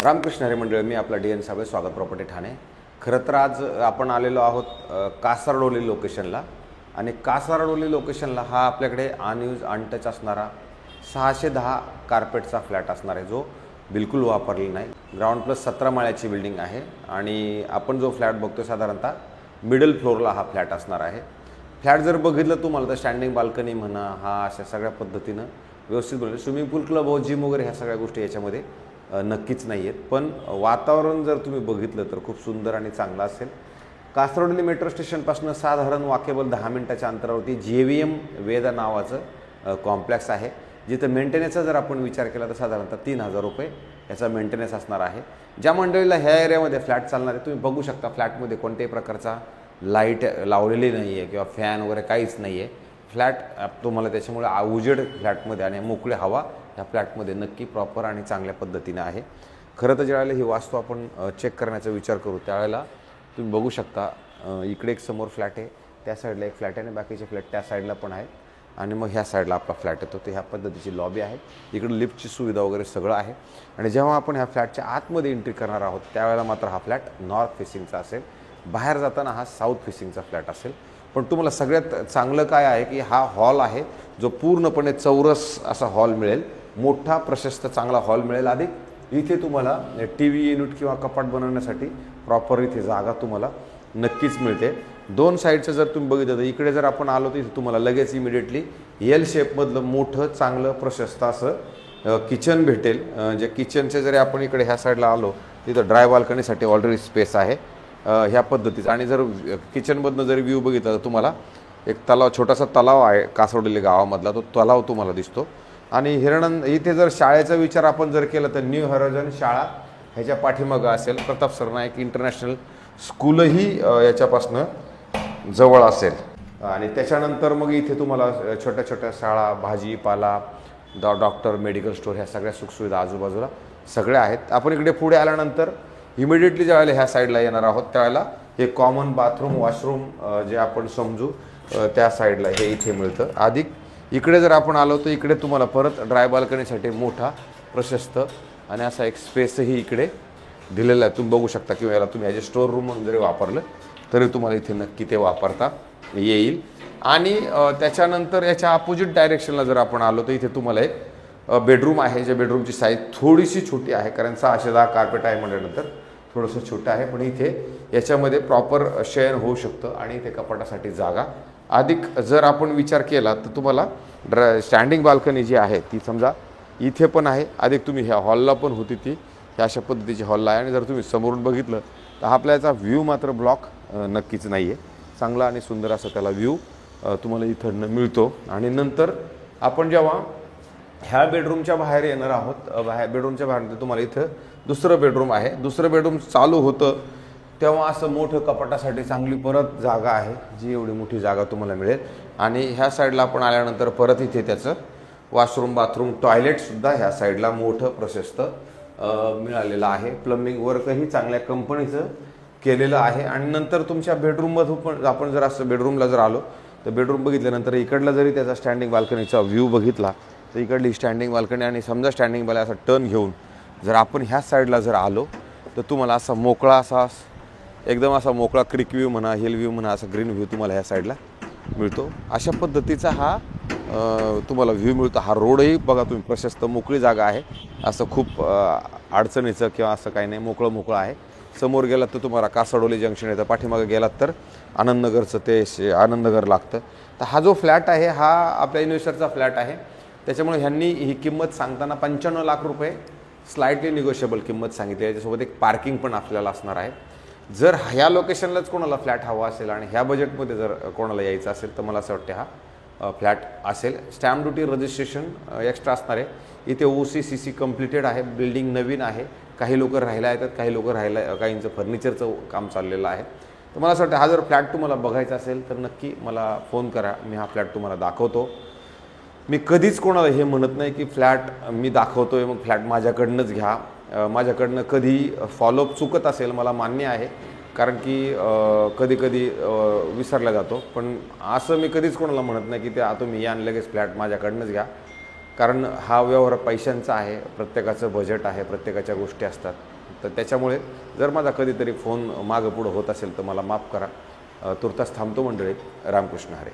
रामकृष्ण हरी मंडळ, मी आपला D N Sable, स्वागत प्रॉपर्टी ठाणे. खरं तर आज आपण आलेलो आहोत कासारडोली लोकेशनला. आणि कासारडोली लोकेशनला हा आपल्याकडे अनयूज अनटच असणारा 610 कार्पेटचा फ्लॅट असणार आहे, जो बिलकुल वापरलेला नाही. ग्राउंड प्लस 17 माळ्याची बिल्डिंग आहे आणि आपण जो फ्लॅट बघतो साधारणतः मिडल फ्लोअरला हा फ्लॅट असणार आहे. फ्लॅट जर बघितलं तुम्हाला तर स्टँडिंग बाल्कनी म्हणा, हा अशा सगळ्या पद्धतीनं व्यवस्थित बनवलं. स्विमिंग पूल, क्लब हाऊस, जिम वगैरे ह्या सगळ्या गोष्टी याच्यामध्ये नक्कीच नाही आहेत. पण वातावरण जर तुम्ही बघितलं तर खूप सुंदर आणि चांगलं असेल. कासारडोली मेट्रो स्टेशनपासून साधारण वॉकेबल 10 मिनिटाच्या अंतरावरती JVM वेदा नावाचं कॉम्प्लेक्स आहे, जिथं मेंटेनन्सचा जर आपण विचार केला तर साधारणतः 3000 रुपये याचा मेंटेनन्स असणार आहे. ज्या मंडळीला ह्या एरियामध्ये फ्लॅट चालणार आहे, तुम्ही बघू शकता फ्लॅटमध्ये कोणत्याही प्रकारचा लाईट लावलेली नाही आहे किंवा फॅन वगैरे काहीच नाही आहे. फ्लॅट तुम्हाला त्याच्यामुळे उजेड फ्लॅटमध्ये आणि मोकळी हवा ह्या फ्लॅटमध्ये नक्की प्रॉपर आणि चांगल्या पद्धतीने आहे. खरं तर ज्यावेळेला ही वास्तू आपण चेक करण्याचा विचार करू त्यावेळेला तुम्ही बघू शकता इकडे एक समोर फ्लॅट आहे, त्या साईडला एक फ्लॅट आहे आणि बाकीचे फ्लॅट त्या साईडला पण आहेत. आणि मग ह्या साईडला आपला फ्लॅट येतो, तर ह्या पद्धतीची लॉबी आहे. इकडे लिफ्टची सुविधा वगैरे सगळं आहे. आणि जेव्हा आपण ह्या फ्लॅटच्या आतमध्ये एंट्री करणार आहोत त्यावेळेला मात्र हा फ्लॅट नॉर्थ फेसिंगचा असेल, बाहेर जाताना हा साऊथ फेसिंगचा फ्लॅट असेल. पण तुम्हाला सगळ्यात चांगलं काय आहे की हा हॉल आहे जो पूर्णपणे चौरस असा हॉल मिळेल, मोठा प्रशस्त चांगला हॉल मिळेल. अधिक इथे तुम्हाला TV युनिट किंवा कपाट बनवण्यासाठी प्रॉपर इथे जागा तुम्हाला नक्कीच मिळते. दोन साईडचं जर तुम्ही बघितलं तर इकडे जर आपण आलो तर इथे तुम्हाला लगेच इमिडिएटली L शेपमधलं मोठं चांगलं प्रशस्त असं किचन भेटेल. जे किचनचे जरी आपण इकडे ह्या साईडला आलो तिथं ड्राय बाल्कनीसाठी ऑलरेडी स्पेस आहे ह्या पद्धतीचं. आणि जर किचनमधनं जरी व्ह्यू बघितला तर तुम्हाला एक तलाव, छोटासा तलाव आहे कासारडोली गावामधला, तो तलाव तुम्हाला दिसतो. आणि इथे जर शाळेचा विचार आपण जर केला तर न्यू हॉरायझन शाळा ह्याच्या पाठीमागं असेल. प्रताप सरनाईक इंटरनॅशनल स्कूलही याच्यापासनं जवळ असेल. आणि त्याच्यानंतर मग इथे तुम्हाला छोट्या छोट्या शाळा, भाजीपाला, डॉक्टर, मेडिकल स्टोअर ह्या सगळ्या सुखसुविधा आजूबाजूला सगळ्या आहेत. आपण इकडे पुढे आल्यानंतर इमिडिएटली ज्यावेळेला ह्या साईडला येणार आहोत त्यावेळेला हे कॉमन बाथरूम, वॉशरूम जे आपण समजू त्या साईडला हे इथे मिळतं. अधिक इकडे जर आपण आलो तर इकडे तुम्हाला परत ड्राय बाल्कनीसाठी मोठा प्रशस्त आणि असा एक स्पेसही इकडे दिलेला आहे, तुम्ही बघू शकता. किंवा याला तुम्ही ॲज स्टोअर रूम म्हणून जरी वापरलं तरी तुम्हाला इथे नक्की ते वापरता येईल. आणि त्याच्यानंतर याच्या अपोजिट डायरेक्शनला जर आपण आलो तर इथे तुम्हाला एक बेडरूम आहे, ज्या बेडरूमची साईज थोडीशी छोटी आहे, कारण 610 कार्पेट आहे म्हटल्यानंतर थोडंसं छोटं आहे. पण इथे याच्यामध्ये प्रॉपर शयन होऊ शकतं आणि इथे कपाटासाठी जागा. अधिक जर आपण विचार केला तर तुम्हाला स्टँडिंग बाल्कनी जी आहे ती समजा इथे पण आहे. अधिक तुम्ही ह्या हॉलला पण होती ती ह्या अशा पद्धतीची हॉलला आहे. आणि जर तुम्ही समोरून बघितलं तर आपल्या याचा व्ह्यू मात्र ब्लॉक नक्कीच नाही आहे, चांगला आणि सुंदर असं त्याला व्ह्यू तुम्हाला इथं मिळतो. आणि नंतर आपण जेव्हा ह्या बेडरूमच्या बाहेर येणार आहोत, बेडरूमच्या बाहेर तुम्हाला इथं दुसरं बेडरूम आहे. दुसरं बेडरूम चालू होतं तेव्हा असं मोठं कपाटासाठी चांगली परत जागा आहे, जी एवढी मोठी जागा तुम्हाला मिळेल. आणि ह्या साईडला आपण आल्यानंतर परत इथे त्याचं वॉशरूम, बाथरूम, टॉयलेटसुद्धा ह्या साईडला मोठं प्रशस्त मिळालेलं आहे. प्लंबिंग वर्कही चांगल्या कंपनीचं केलेलं आहे. आणि नंतर तुमच्या बेडरूममधून पण आपण जर असं बेडरूमला जर आलो तर बेडरूम बघितल्यानंतर इकडला जरी त्याचा स्टँडिंग बाल्कनीचा व्ह्यू बघितला तर इकडली स्टँडिंग बाल्कनी आणि समजा स्टँडिंग बाला असा टर्न घेऊन जर आपण ह्या साईडला जर आलो तर तुम्हाला असा मोकळा असा एकदम असा मोकळा क्रिक व्ह्यू म्हणा, हिल व्ह्यू म्हणा, असा ग्रीन व्ह्यू तुम्हाला ह्या साईडला मिळतो. अशा पद्धतीचा हा तुम्हाला व्ह्यू मिळतो. हा रोडही बघा तुम्ही, प्रशस्त मोकळी जागा आहे, असं खूप अडचणीचं किंवा असं काही नाही, मोकळं आहे. समोर गेलात तर तुम्हाला कासारडोली जंक्शन येतं, पाठीमागं गेलात तर आनंदनगरचं ते आनंदनगर लागतं. तर हा जो फ्लॅट आहे हा आपल्या इन्व्हेस्टरचा फ्लॅट आहे. त्याच्यामुळे ह्यांनी ही किंमत सांगताना 95 लाख रुपये स्लाइटली निगोशिएबल किंमत सांगितली. याच्यासोबत एक पार्किंग पण आपल्याला असणार आहे. जर ह्या लोकेशनलाच कोणाला फ्लॅट हवा असेल आणि ह्या बजेटमध्ये जर कोणाला यायचं असेल तर मला असं वाटतं हा फ्लॅट असेल. स्टॅम्प ड्युटी, रजिस्ट्रेशन एक्स्ट्रा असणार आहे. इथे OC/CC कम्प्लिटेड आहे, बिल्डिंग नवीन आहे. काही लोक राहायला येतात, काही लोक काहींचं फर्निचरचं काम चाललेलं आहे. तर मला असं वाटतं हा जर फ्लॅट तुम्हाला बघायचा असेल तर नक्की मला फोन करा, मी हा फ्लॅट तुम्हाला दाखवतो. मी कधीच कोणाला हे म्हणत नाही की फ्लॅट मी दाखवतो आहे मग फ्लॅट माझ्याकडनंच घ्या. माझ्याकडनं कधी फॉलोअप चुकत असेल मला मान्य आहे, कारण की कधी विसरला जातो. पण असं मी कधीच कोणाला म्हणत नाही की ते तुम्ही या आणि लगेच फ्लॅट माझ्याकडनंच घ्या. कारण हा व्यवहार पैशांचा आहे, प्रत्येकाचं बजेट आहे, प्रत्येकाच्या गोष्टी असतात. तर त्याच्यामुळे जर माझा कधीतरी फोन मागं पुढं होत असेल तर मला माफ करा. तुर्तास थांबतो मंडळी. रामकृष्ण हरी.